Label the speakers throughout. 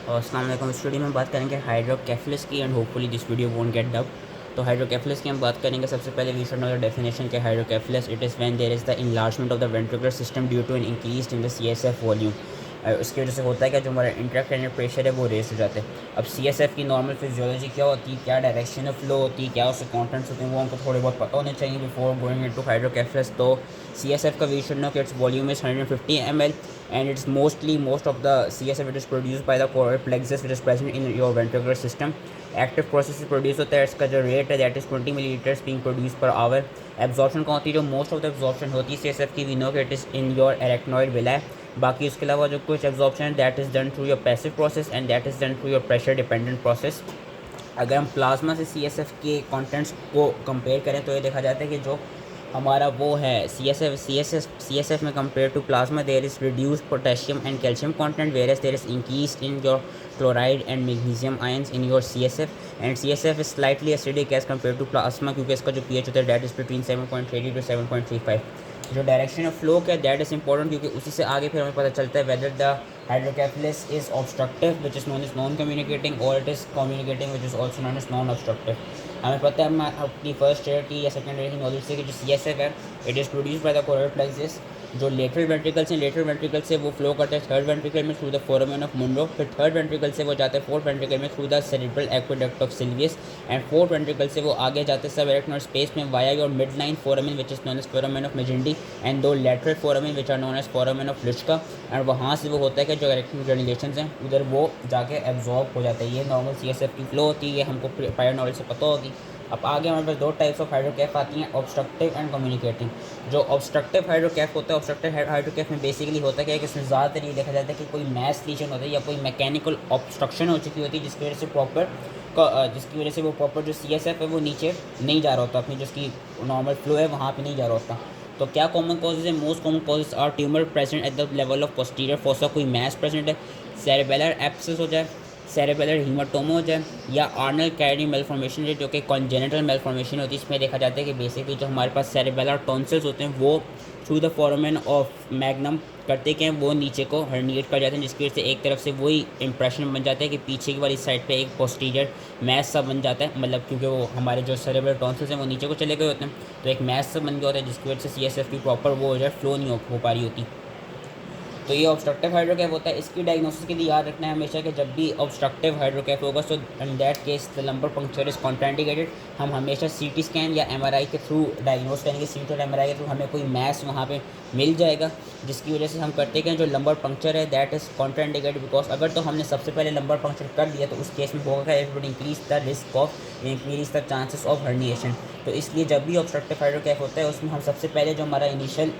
Speaker 1: अस्सलाम वालेकुम। इस वीडियो में बात करेंगे हाइड्रोकेफेलस की and hopefully this video won't get dub. तो हाइड्रोकेफेलस की हम बात करेंगे। सबसे पहले we should know the definition के hydrocephalus it is when there is the enlargement of the ventricular system due to an increase in the CSF volume. उसकी वजह से होता है क्या, जो हमारा इंट्राक्रैनियल प्रेशर है वो रेस हो जाता है। अब CSF की नॉर्मल फिजियोलॉजी क्या होती है, क्या डायरेक्शन ऑफ फ्लो होती है, क्या उसके कॉन्टेंट्स होते हैं, वो हमको थोड़े बहुत पता होने चाहिए बिफोर गोइंग इनटू हाइड्रोकेफेलस। तो CSF का वी शुड नो कि its volume is 150 ml and it's most of the CSF it is produced by the choroid plexus which is present in your ventricular system. Active process से produce होता है, इसका जो rate है that is 20 millilitres being produce per hour. Absorption कौन होती है, जो मोस्ट ऑफ द एब्जॉर्प्शन होती है CSF की, वी नो कि it is in your arachnoid villi. बाकी उसके अलावा जो कुछ एब्जॉर्प्शन है that is done through your passive process and that is done through your pressure dependent process. अगर हम प्लाज्मा से CSF के कंटेंट्स को कंपेयर करें तो ये देखा जाता है कि जो हमारा वो है CSF में compare to plasma there is reduce potassium and calcium content whereas there is increase in your chloride and magnesium ions in your CSF and CSF is slightly acidic as compare to plasma, क्योंकि इसका जो pH होता है that is between 7.30 to 7.35। जो direction of flow क्या that is important, क्योंकि उसी से आगे फिर हमें पता चलता है whether the hydrocephalus is obstructive which is known is non communicating और it is communicating which is also known is non obstructive. हमें पता है, हम अपनी फर्स्ट ईयर की या सेकेंड ईयर की नॉलेज से कि जो CSF है it is produce by the choroid plexus. जो लेटरल वेंट्रिकल्स हैं, लेटरल वेंट्रिकल से वो फ्लो करते हैं थर्ड वेंट्रिकल में through the foramen of Monro, फिर थर्ड वेंट्रिकल से वो जाते हैं फोर्थ वेंट्रिकल में through the cerebral aqueduct of Sylvius and fourth ventricle से वो आगे जाते हैं सब एरेक्नोइड स्पेस में via your mid line foramen which is known as foramen of मेजेंडी and दो lateral foramen which are known as foramen of Luschka. And वहाँ से वो होता है कि जो एरेक्टिव ग्रेनुलेशंस हैं उधर वो जाके एब्जॉर्ब हो जाता है। ये नॉर्मल CSF की फ्लो होती है, ये हमको प्रायर नॉलेज से पता होगी। अब आगे हमारे पास दो टाइप्स ऑफ हाइड्रोकैफ आती हैं, ऑब्स्ट्रक्टिव एंड कम्युनिकेटिंग। जो ऑब्स्ट्रक्टिव हाइड्रोकैफ होता है, ऑब्स्ट्रक्टिव हाइड्रोकैफ में बेसिकली होता क्या है कि इसमें ज़्यादातर ये देखा जाता है कि कोई मैस लीजन होता है या कोई मैकेनिकल ऑब्स्ट्रक्शन हो चुकी होती है जिसकी वजह से वो प्रॉपर जो CSF है वो नीचे नहीं जा रहा होता, अपनी जिसकी नॉर्मल फ्लो है वहाँ पर नहीं जा रहा होता। तो क्या कॉमन कॉजेज है, most common causes are tumour present at the level of posterior fossa, कोई मैस प्रेजेंट है, सेरेबेलर एब्सेस हो जाए, सेरेबेलर हीमाटोमा हो जाए, या आर्नल कैरी मेलफॉर्मेशन है जो कि कॉन्जेनिटल मेलफॉर्मेशन होती है। इसमें देखा जाता है कि बेसिकली जो हमारे पास सेरेबेलर टॉन्सिल्स होते हैं वो through the foramen of magnum करते क्या हैं, वो नीचे को हर्निएट कर जाते हैं, जिसकी वजह से एक तरफ से वही इंप्रेशन बन जाता है कि पीछे की वाली साइड पे एक पोस्टीरियर मैस सा बन जाता है, मतलब क्योंकि वो हमारे जो सेरेब्रल टॉन्सिल्स हैं वो नीचे को चले गए होते हैं तो एक मैस सा बन गया होता है जिसकी वजह से CSF की प्रॉपर वो हो जाए फ्लो नहीं हो पा रही होती। तो ये ऑब्स्ट्रक्टिव हाइड्रोकैफ होता है। इसकी डायग्नोसिस के लिए याद रखना है हमेशा कि जब भी ऑब्स्ट्रक्टिव हाइड्रोकैफ होगा so in that case the lumbar puncture is contraindicated. हम हमेशा CT स्कैन या MRI के थ्रू डायग्नोस करेंगे, CT और MRI के थ्रू हमें कोई मैस वहाँ पे मिल जाएगा जिसकी वजह से हम करते हैं जो लंबर पंक्चर है दैट इज़ कॉन्ट्राइंडिकेटेड। बिकॉज अगर तो हमने सबसे पहले लंबर पंक्चर कर दिया तो उस केस में होगा it would increase the risk of increase the chances of herniation. तो इसलिए जब भी ऑब्स्ट्रक्टिव हाइड्रोकैफ होता है उसमें हम सबसे पहले जो हमारा इनिशियल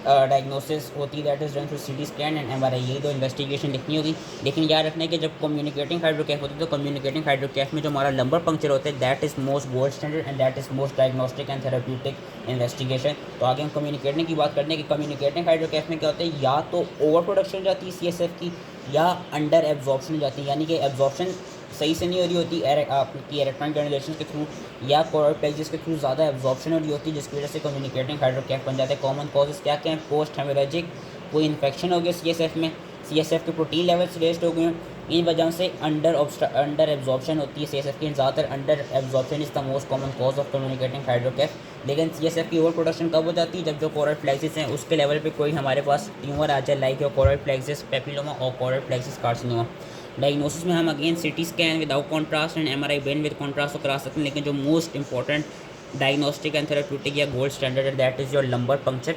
Speaker 1: डायग्नोसिस होती है that is done through CT scan and MRI, ये दो इन्वेस्टिगेशन लिखनी होगी। लेकिन याद रखना है कि जब कम्युनिकेटिंग हाइड्रोकैफ होती है तो कम्युनिकेटिंग हाइड्रोकैफ में जो हमारा लंबर पंक्चर होता है that is most gold standard and that is most diagnostic and therapeutic investigation. तो आगे हम कम्युनिकेटिंग की बात करते हैं कि कम्युनिकेटिंग हाइड्रोकैफ में क्या होता है, या तो ओवर प्रोडक्शन हो जाती है CSF की या अंडर एब्जॉर्प्शन हो जाती है, यानी कि एब्जॉर्प्शन सही से नहीं हो रही होती आपकी इलेक्ट्रॉनिक ग्रेनुलेशन के थ्रू या कोरोइड प्लेक्सस के थ्रू ज़्यादा एब्जॉर्प्शन हो रही होती है जिसकी वजह से कम्युनिकेटिंग हाइड्रोकैफ बन जाते हैं। कॉमन कॉजेज़ क्या क्या हैं, पोस्ट हेमोरेजिक कोई इन्फेक्शन हो गया CSF में, CSF के प्रोटीन लेवल्स रेस्ट हो गए हैं, इन वजह से अंडर एब्जॉर्प्शन होती है CSF की। ज़्यादातर under absorption is the most common cause of communicating hydroceph. लेकिन CSF की ओवर प्रोडक्शन कब हो जाती है, जब जो कोरोइड प्लेक्सस हैं उसके लेवल पे कोई हमारे पास ट्यूमर आ जाए like your choroid plexus papilloma और कोरोइड प्लेक्सस कार्सिनोमा। डायग्नोसिस में हम again CT scan without contrast and MRI Ben with contrast तो करा सकते हैं, लेकिन जो most important diagnostic and therapeutic या गोल्ड स्टैंडर्ड है that is your lumbar puncture.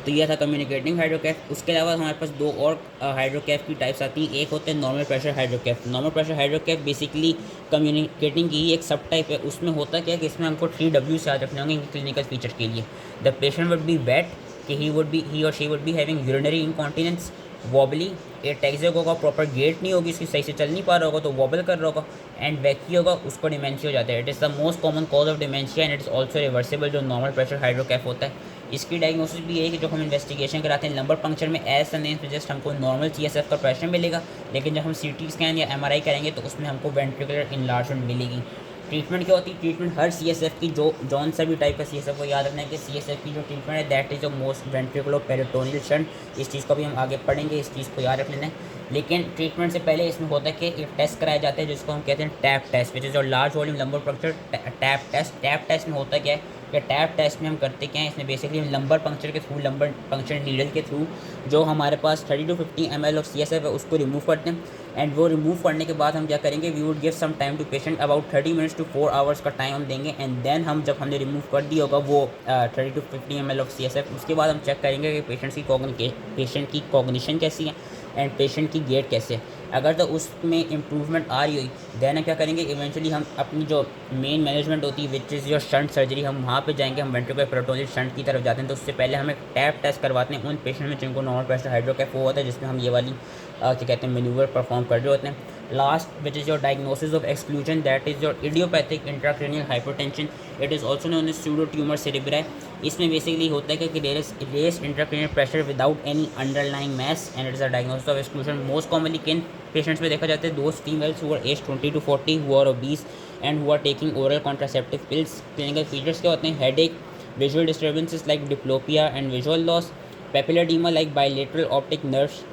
Speaker 1: तो यह था कम्युनिकेटिंग हाइड्रोकैफ। उसके अलावा हमारे पास दो और हाइड्रोकैफ की टाइप्स आती हैं। एक होते हैं normal pressure hydroceph. Normal pressure hydroceph basically communicating की ही एक सब टाइप है। उसमें होता क्या है कि इसमें हमको 3W से याद रखने होंगे क्लिनिकल फीचर के लिए। The patient would be wet कि ही और she would be having urinary incontinence, wobbly, ataxic होगा, प्रॉपर गेट नहीं होगी, उसकी सही से चल नहीं पा रहा होगा तो वॉबल कर रहा होगा, एंड वैकी होगा, उसको डिमेंशिया हो जाता है। It is the most common cause of dementia and it is also reversible जो नॉर्मल प्रेशर हाइड्रोकैफ होता है। इसकी डायग्नोसिस भी है कि जो हम इन्वेस्टिगेशन कराते हैं लंबर पंक्चर में एज द नेम सजेस्ट हमको नॉर्मल CSF का प्रेशर मिलेगा, लेकिन जब हम CT स्कैन या MRI करेंगे तो उसमें हमको वेंट्रिकुलर इनलार्जमेंट मिलेगी। ट्रीटमेंट क्या होती है? ट्रीटमेंट हर CSF की, जो जौन सा भी टाइप का CSF को याद रखना है कि CSF की जो ट्रीटमेंट है that is the most ventriculo peritoneal shunt. इस चीज़ को भी हम आगे पढ़ेंगे, इस चीज़ को याद रख लेना है। लेकिन ट्रीटमेंट से पहले इसमें होता है कि एक टेस्ट कराए जाते हैं जिसको हम कहते हैं टैप टेस्ट, विच इज़ और large volume lumbar puncture tap test. Tap test में होता क्या है कि टैप टेस्ट में हम करते क्या हैं, इसमें बेसिकली लंबर पंक्चर के थ्रू, लंबर पंक्चर नीडल के थ्रू जो हमारे पास 30 to 50 ml ऑफ CSF है उसको रिमूव करते हैं। एंड वो रिमूव करने के बाद हम क्या करेंगे, we would give some time to patient, about 30 minutes to 4 hours का टाइम हम देंगे। एंड देन हम जब हमने रिमूव कर दिया होगा वो 30 to 50 ml ऑफ CSF, उसके बाद हम चेक करेंगे कि पेशेंट की कॉग्निशन कैसी है एंड पेशेंट की गेट कैसे है। अगर तो उसमें इम्प्रूवमेंट आ रही हुई देन क्या करेंगे, इवेंचुअली हम अपनी जो मेन मैनेजमेंट होती है विच इज़ योर शंट सर्जरी, हम वहाँ पे जाएंगे, हम वेंट्रिकुलर पेरिटोनियल शंट की तरफ जाते हैं। तो उससे पहले हमें टैप टेस्ट करवाते हैं उन पेशेंट में जिनको नॉर्मल प्रेशर हाइड्रोकैफ वो होता है, जिसमें हम ये वाली क्या कहते हैं मैन्यूवर परफॉर्म कर रहे होते हैं। Last which is your diagnosis of exclusion, that is your idiopathic intracranial hypertension, it is also known as pseudo tumour cerebri. इसमें बेसिकली होता है कि there is raised intracranial pressure without any underlying mass and it is a diagnosis of exclusion. Most commonly किन patients में देखा जाता है, those females who are age 20 to 40 who are obese and who are taking oral contraceptive pills. Clinical features क्या होते हैं, headache, visual disturbances like diplopia and visual loss, papillary edema like bilateral optic nerves,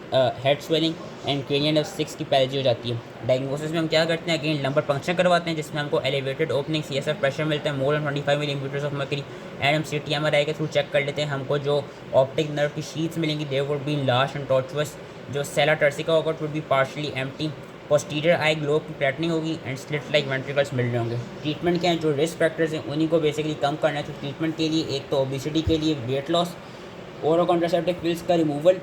Speaker 1: head swelling and cranial nerve 6 की पैरेजी हो जाती है। Diagnosis में हम क्या करते हैं, अगेन लंबर पंक्चर करवाते हैं जिसमें हमको एलिवेटेड ओपनिंग CSF प्रेशर मिलता है more than 25 millimetre of mercury and हम CT MRI के थ्रू चेक कर लेते हैं। हमको जो ऑप्टिक नर्व की शीट्स मिलेंगी they would be large and tortuous, जो सेला टर्सिका होगा would be partially empty, posterior I globe की फ्लैटनिंग होगी एंड स्लिट लाइक वेंट्रिकल्स मिल रहे होंगे। ट्रीटमेंट क्या है, जो रिस्क फैक्टर्स हैं उन्हीं को बेसिकली कम करना है। तो ट्रीटमेंट के लिए एक तो ओबेसिटी के लिए weight loss, oral contraceptive pills का रिमूवल,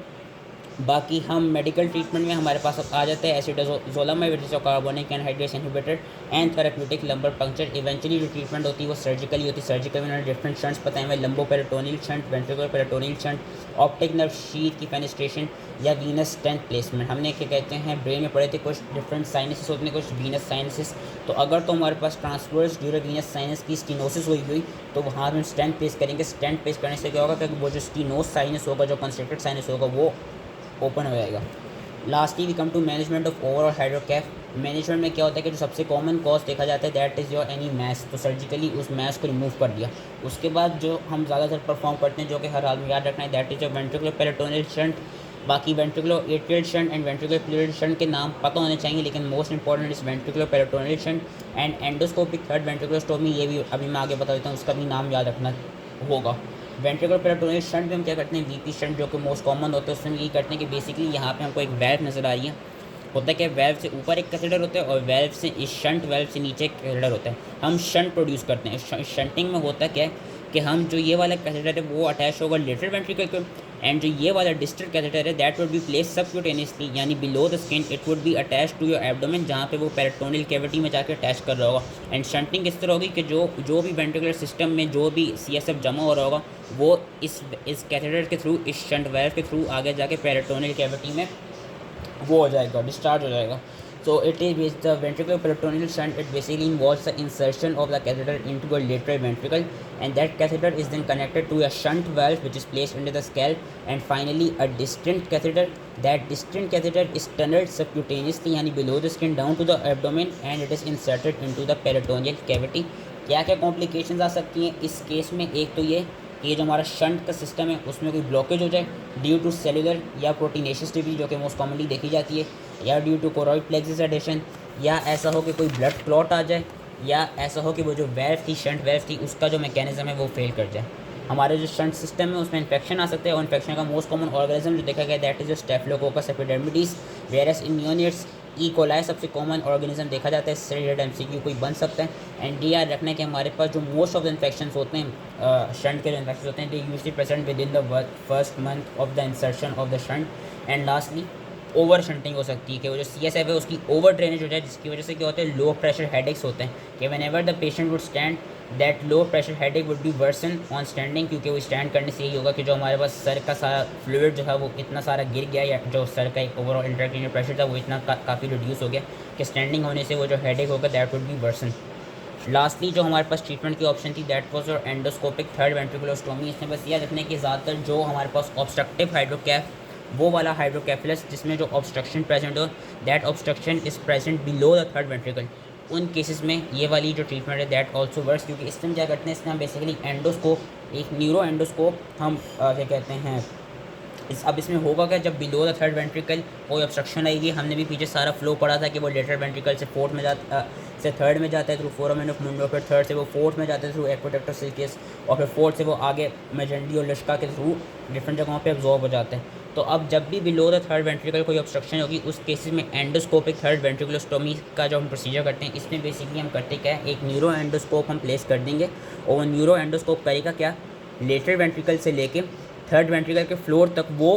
Speaker 1: बाकी हम मेडिकल ट्रीटमेंट में हमारे पास आ जाते हैं acetazolamide which is carbonic anhydrase inhibitor and therapeutic lumbar puncture. Eventually जो ट्रीटमेंट होती है वो सर्जिकली होती है। सर्जिकल में डिफरेंट शंट्स बताए हुए, लंबो peritoneal shunt, ventricular peritoneal shunt, optic nerve sheath की फेनेस्ट्रेशन या वीनस स्टेंट प्लेसमेंट। हमने क्या कहते हैं ब्रेन में पढ़े थे कुछ डिफरेंट साइनसिस होते हैं, कुछ वीनस साइनसिस। तो अगर तो हमारे पास ट्रांसवर्स ड्यूरोवीनस साइनस की स्टीनोसिस हुई तो वहाँ हम स्टेंट प्लेस करेंगे। स्टेंट प्लेस करने से क्या होगा कि वो जो स्टीनोस साइनस होगा, जो कंस्ट्रक्टेड साइनस होगा वो ओपन हो जाएगा। Lastly we come to management of overall hydroceph. Management में क्या होता है कि जो सबसे कॉमन कॉज देखा जाता है that is your any mass, तो सर्जिकली उस मैस को रिमूव कर दिया। उसके बाद जो हम ज़्यादातर परफॉर्म करते हैं जो कि हर हाल में याद रखना है that is your ventricular peritoneal shunt. बाकी ventricular atrial shunt and ventricular pleural shunt के नाम पता होने चाहिए, लेकिन most important is ventricular peritoneal shunt and endoscopic third ventriculostomy, ये भी अभी मैं आगे बता देता हूँ, उसका भी नाम याद रखना होगा। वेंट्रिकुलर पेरिटोनियल शंट में हम क्या करते हैं, VP शंट जो कि मोस्ट कॉमन होता है उसमें यही करते हैं कि बेसिकली यहाँ पे हमको एक वेल्व नज़र आ रही है। होता है कि वेल्व से ऊपर एक कैथेटर होता है और वेल्व से इस शंट वेल्व से नीचे एक कैथेटर होता है। हम शंट प्रोड्यूस करते हैं। शंटिंग में होता क्या है कि हम जो ये वाला कैथेटर है वो अटैच होगा लेटरल वेंट्रिकल को एंड जो ये वाला डिस्टल कैथेटर है that would be place subcutaneously यानी below the skin, it would be attach to your abdomen जहाँ पे वो पेरिटोनियल कैविटी में जाकर अटैच कर रहा होगा। एंड शंटिंग किस तरह होगी कि जो भी वेंट्रिकुलर सिस्टम में जो भी CSF जमा हो रहा होगा वो इस कैथेटर के थ्रू, इस शंट वेल्व के थ्रू आगे जाके पेरिटोनियल कैविटी में वो हो जाएगा, डिस्चार्ज हो जाएगा। So it is with the ventricular peritoneal shunt, it basically involves the insertion of the catheter into a lateral ventricle and that catheter is then connected to a shunt valve which is placed under the scalp and finally a distant catheter. That distant catheter is tunneled subcutaneously यानी below the skin down to the abdomen and it is inserted into the peritoneal cavity. क्या क्या complications आ सकती हैं इस case में, एक तो ये जो हमारा शंट का सिस्टम है उसमें कोई ब्लॉकेज हो जाए ड्यू टू सेलुलर या प्रोटीनेशियस डिजीज जो कि मोस्ट कॉमनली देखी जाती है, या due to choroid plexus adhesion, या ऐसा हो कि कोई ब्लड क्लॉट आ जाए, या ऐसा हो कि वो जो वेल्व थी, शंट वेल्व थी, उसका जो मैकेनिज्म है वो फेल कर जाए। हमारे जो शंट सिस्टम है उसमें इन्फेक्शन आ सकता है और इन्फेक्शन का मोस्ट कॉमन ऑर्गेनिज्म जो देखा गया that is staphylococcus epidermidis, versus in neonates E coli सबसे कॉमन ऑर्गेनिज्म देखा जाता है। इससे रिलेटेड MCQ कोई बन सकता है। एंड ये याद रखना है कि हमारे पास जो मोस्ट ऑफ द इन्फेक्शंस होते हैं शंट के जो इन्फेक्शन होते हैं they usually present with in the first month of the insertion of the shunt. And lastly over shunting हो सकती है कि वो जो CSF है उसकी ओवर ड्रेनेज हो जाए जिसकी वजह से क्या होता है लो प्रेशर हेडेक्स होते हैं कि whenever the patient would stand that low pressure headache would be worsen on standing, क्योंकि वो स्टैंड करने से यही होगा कि जो हमारे पास सर का सारा फ्लूइड जो है वो इतना सारा गिर गया या जो सर का एक ओवरऑल इंट्राक्रैनियल प्रेशर था वो इतना काफ़ी रिड्यूस हो गया कि स्टैंडिंग होने से वो जो हेडेक होगा that would be worsen. Lastly जो हमारे पास ट्रीटमेंट की ऑप्शन थी दैट वाज और एंडोस्कोपिक थर्ड वेंट्रिकुलरस्टोमी। इसमें बस यह रखने की ज़्यादातर जो हमारे पास ऑब्स्ट्रक्टिव हाइड्रोकैफ वो वाला हाइड्रोकेफलस जिसमें जो ऑब्स्ट्रक्शन प्रेजेंट हो that obstruction is present below the third ventricle. उन केसेस में ये वाली जो ट्रीटमेंट है दैट ऑल्सो वर्क्स, क्योंकि इसमें हम क्या करते हैं, इसमें हम बेसिकली एंडोस्कोप, एक न्यूरो एंडोस्कोप हम क्या कहते हैं अब इसमें होगा क्या, जब बिलो द थर्ड वेंट्रिकल कोई ऑब्स्ट्रक्शन आएगी, हमने भी पीछे सारा फ्लो पढ़ा था कि वो लेटर वेंट्रिकल से फोर्थ में से थर्ड में जाता है थ्रू फोरामेन ऑफ मुंडो, फिर थर्ड से वो फोर्थ में जाता है थ्रू एक्वाटोरेक्टस सिल्कियस, और फिर फोर्थ से वो आगे मेजेंडी और लिस्का के थ्रू डिफरेंट जगहों पे अब्जॉर्ब हो जाते हैं। तो अब जब भी बिलो द थर्ड वेंट्रिकल कोई ऑब्स्ट्रक्शन होगी, उस केसेस में एंडोस्कोपिक थर्ड वेंट्रिकुलोस्टोमी का जो हम प्रोसीजर करते हैं, इसमें बेसिकली हम करते क्या है, एक न्यूरो एंडोस्कोप हम प्लेस कर देंगे, और वो न्यूरो एंडोस्कोप करेगा क्या, लेटर वेंट्रिकल से लेके थर्ड वेंट्रिकल के फ्लोर तक वो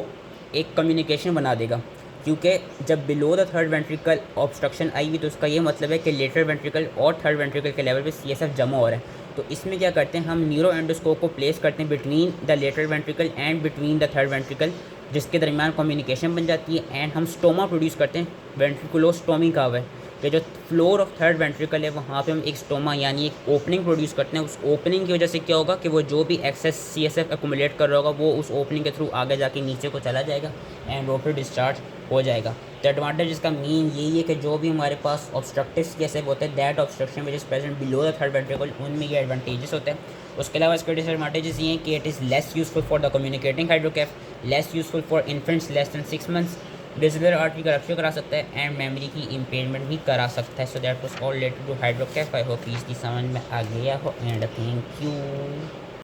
Speaker 1: एक कम्युनिकेशन बना देगा। क्योंकि जब below the third ventricle obstruction आई हुई, तो उसका ये मतलब है कि लेटर वेंट्रिकल और थर्ड वेंट्रिकल के लेवल पे CSF जमा हो रहा है। तो इसमें क्या करते हैं, हम न्यूरो एंडोस्कोप को प्लेस करते हैं between the lateral ventricle and between the third ventricle, जिसके दरमियान कम्युनिकेशन बन जाती है, एंड हम स्टोमा प्रोड्यूस करते हैं। वेंट्रिकुलोस्टोमी का है कि जो फ्लोर ऑफ थर्ड वेंट्रिकल है वहाँ पे हम एक स्टोमा यानी एक ओपनिंग प्रोड्यूस करते हैं। उस ओपनिंग की वजह से क्या होगा कि वो जो भी एक्सेस CSF एक्यूमुलेट कर रहा होगा वो उस ओपनिंग के थ्रू आगे जाके नीचे को चला जाएगा एंड वो फिर डिस्चार्ज हो जाएगा। तो एडवांटेज इसका मेन यही है कि जो भी हमारे पास ऑब्स्ट्रक्टिव CSF होते हैं, that obstruction which is present below the third ventricle, उनमें ये एडवांटेजेस होते हैं। उसके अलावा इसके डिसएडवांटेजेस ये हैं कि it is less useful for the communicating hydroceph, less useful for infants less than 6 months, digital artery का रप्चर करा सकता है एंड मेमोरी की इम्पेयरमेंट भी करा सकता है। So that was all related to hydroceph. I hope इसकी समझ में आ गया हो एंड थैंक यू।